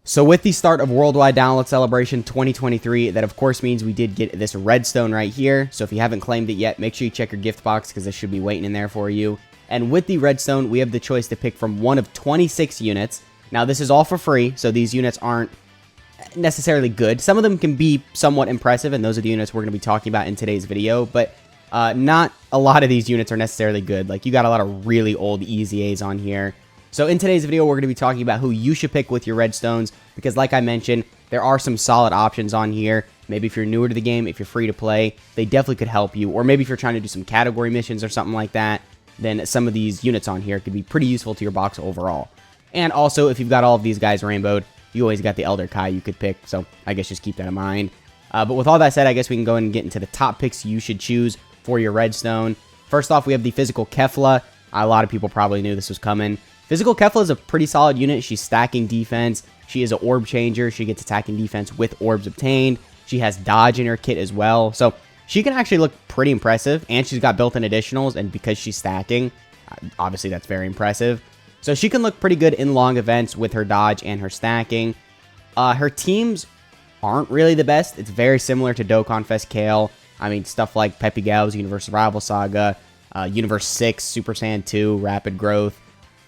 So with the start of Worldwide Download Celebration 2023, that of course means we did get this redstone right here. So if you haven't claimed it yet, make sure you check your gift box because it should be waiting in there for you. And with the redstone, we have the choice to pick from one of 26 units. Now this is all for free, so these units aren't necessarily good. Some of them can be somewhat impressive, and those are the units we're going to be talking about in today's video. But not a lot of these units are necessarily good. Like, you got a lot of really old EZAs on here. So in today's video, we're going to be talking about who you should pick with your redstones, because like I mentioned, there are some solid options on here. Maybe if you're newer to the game, if you're free to play, they definitely could help you. Or maybe if you're trying to do some category missions or something like that, then some of these units on here could be pretty useful to your box overall. And also, if you've got all of these guys rainbowed, you always got the Elder Kai you could pick, so I guess just keep that in mind. But with all that said, I guess we can go ahead and get into the top picks you should choose for your redstone. First off, we have the Physical Kefla. A lot of people probably knew this was coming. Physical Kefla is a pretty solid unit. She's stacking defense. She is an orb changer. She gets attacking defense with orbs obtained. She has dodge in her kit as well. So she can actually look pretty impressive. And she's got built-in additionals. And because she's stacking, obviously that's very impressive. So she can look pretty good in long events with her dodge and her stacking. Her teams aren't really the best. It's very similar to Dokkan Fest Kale. I mean, stuff like Peppy Gal's Universe Rival Saga, Universe 6, Super Saiyan 2, Rapid Growth.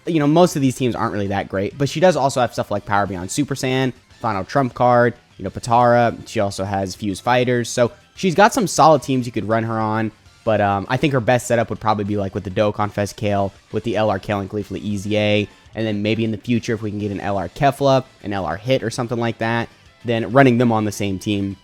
You know, most of these teams aren't really that great, but she does also have stuff like Power Beyond Super Saiyan, Final Trump Card, you know, Patara. She also has Fused Fighters, so she's got some solid teams you could run her on, but I think her best setup would probably be like with the Dokkan Fest Kale, with the LR Kale and Kefla EZA, and then maybe in the future, if we can get an LR Kefla, an LR Hit, or something like that, then running them on the same team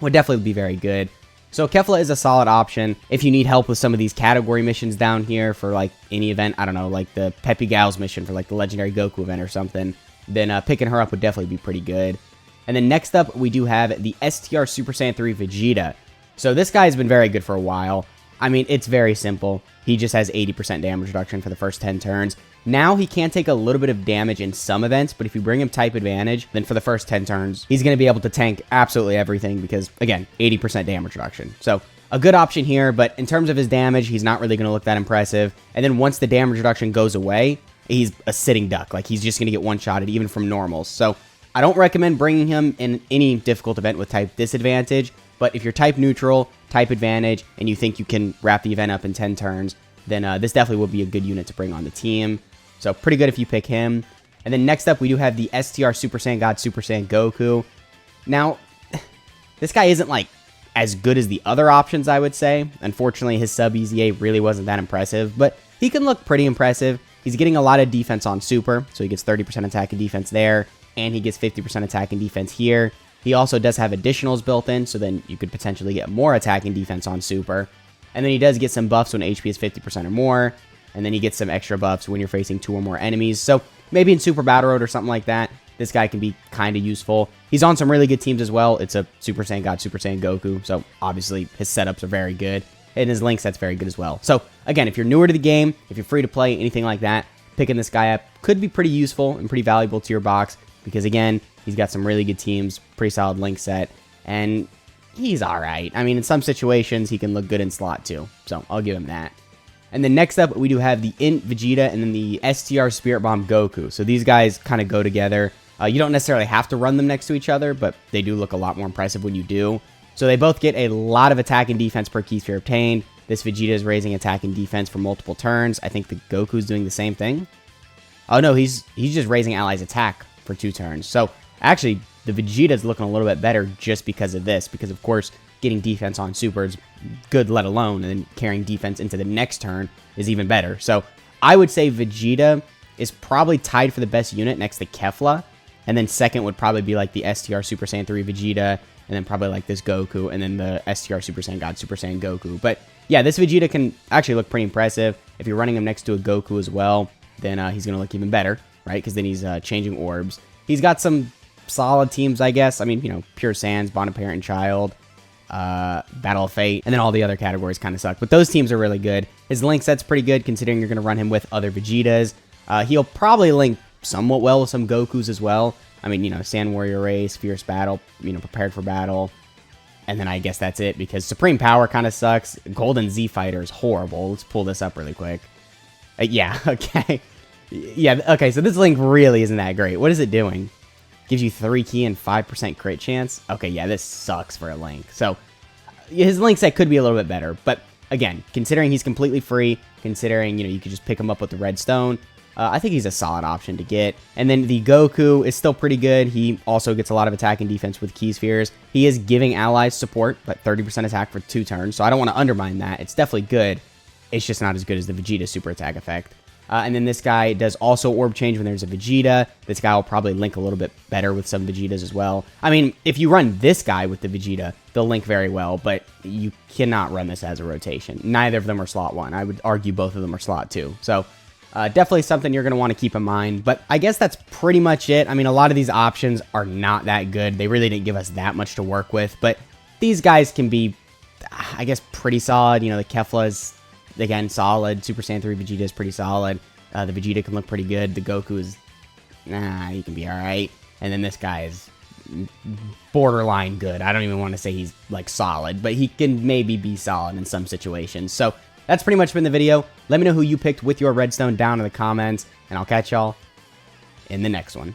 would definitely be very good. So Kefla is a solid option if you need help with some of these category missions down here for like any event. I don't know, like the Peppy Gal's mission for like the Legendary Goku event or something. Then picking her up would definitely be pretty good. And then next up, we do have the STR Super Saiyan 3 Vegeta. So this guy has been very good for a while. I mean, it's very simple. He just has 80% damage reduction for the first 10 turns. Now he can take a little bit of damage in some events, but if you bring him type advantage, then for the first 10 turns, he's going to be able to tank absolutely everything because, again, 80% damage reduction. So a good option here, but in terms of his damage, he's not really going to look that impressive. And then once the damage reduction goes away, he's a sitting duck. Like, he's just going to get one-shotted even from normals. So I don't recommend bringing him in any difficult event with type disadvantage, but if you're type neutral, type advantage, and you think you can wrap the event up in 10 turns, then this definitely would be a good unit to bring on the team. So pretty good if you pick him. And then next up, we do have the STR Super Saiyan God Super Saiyan Goku. Now, this guy isn't like as good as the other options, I would say. Unfortunately, his sub EZA really wasn't that impressive, but he can look pretty impressive. He's getting a lot of defense on Super, so he gets 30% attack and defense there, and he gets 50% attack and defense here. He also does have additionals built in, so then you could potentially get more attack and defense on Super. And then he does get some buffs when HP is 50% or more. And then he gets some extra buffs when you're facing 2 or more enemies. So maybe in Super Battle Road or something like that, this guy can be kind of useful. He's on some really good teams as well. It's a Super Saiyan God, Super Saiyan Goku. So obviously his setups are very good. And his link set's very good as well. So again, if you're newer to the game, if you're free to play, anything like that, picking this guy up could be pretty useful and pretty valuable to your box. Because again, he's got some really good teams, pretty solid link set. And he's alright. I mean, in some situations, he can look good in slot too. So I'll give him that. And then next up, we do have the Int Vegeta and then the STR Spirit Bomb Goku. So these guys kind of go together. You don't necessarily have to run them next to each other, but they do look a lot more impressive when you do. So they both get a lot of attack and defense per key sphere obtained. This Vegeta is raising attack and defense for multiple turns. I think the Goku's doing the same thing. Oh no, he's just raising allies' attack for 2 turns. So actually, the Vegeta's looking a little bit better just because of this. Because of course, getting defense on Super is good, let alone, and then carrying defense into the next turn is even better. So I would say Vegeta is probably tied for the best unit next to Kefla. And then second would probably be like the STR Super Saiyan 3 Vegeta, and then probably like this Goku, and then the STR Super Saiyan God Super Saiyan Goku. But yeah, this Vegeta can actually look pretty impressive. If you're running him next to a Goku as well, then he's going to look even better, right? Because then he's changing orbs. He's got some solid teams, I guess. I mean, you know, Pure Sans, Bond of Parent and Child, Battle of Fate, and then all the other categories kind of suck. But those teams are really good. His link set's pretty good considering you're going to run him with other Vegetas. He'll probably link somewhat well with some Gokus as well. I mean, you know, Sand Warrior Race, Fierce Battle, you know, Prepared for Battle. And then I guess that's it because Supreme Power kind of sucks. Golden Z Fighter is horrible. Let's pull this up really quick. Yeah, okay. Yeah, okay, so this link really isn't that great. What is it doing? gives you 3 ki and 5% crit chance. Okay, yeah, this sucks for a Link. So his Link set could be a little bit better, but again, considering he's completely free, considering, you could just pick him up with the redstone, I think he's a solid option to get. And then the Goku is still pretty good. He also gets a lot of attack and defense with Ki Spheres. He is giving allies support, but 30% attack for 2 turns, so I don't want to undermine that. It's definitely good. It's just not as good as the Vegeta super attack effect. And then this guy does also orb change when there's a Vegeta. This guy will probably link a little bit better with some Vegetas as well. I mean, if you run this guy with the Vegeta, they'll link very well, but you cannot run this as a rotation. Neither of them are slot 1. I would argue both of them are slot 2. So definitely something you're going to want to keep in mind. But I guess that's pretty much it. I mean, a lot of these options are not that good. They really didn't give us that much to work with. But these guys can be, I guess, pretty solid. The Kefla is, again, solid. Super Saiyan 3 Vegeta is pretty solid. The Vegeta can look pretty good. The Goku is, he can be alright. And then this guy is borderline good. I don't even want to say he's, like, solid, but he can maybe be solid in some situations. So that's pretty much been the video. Let me know who you picked with your redstone down in the comments, and I'll catch y'all in the next one.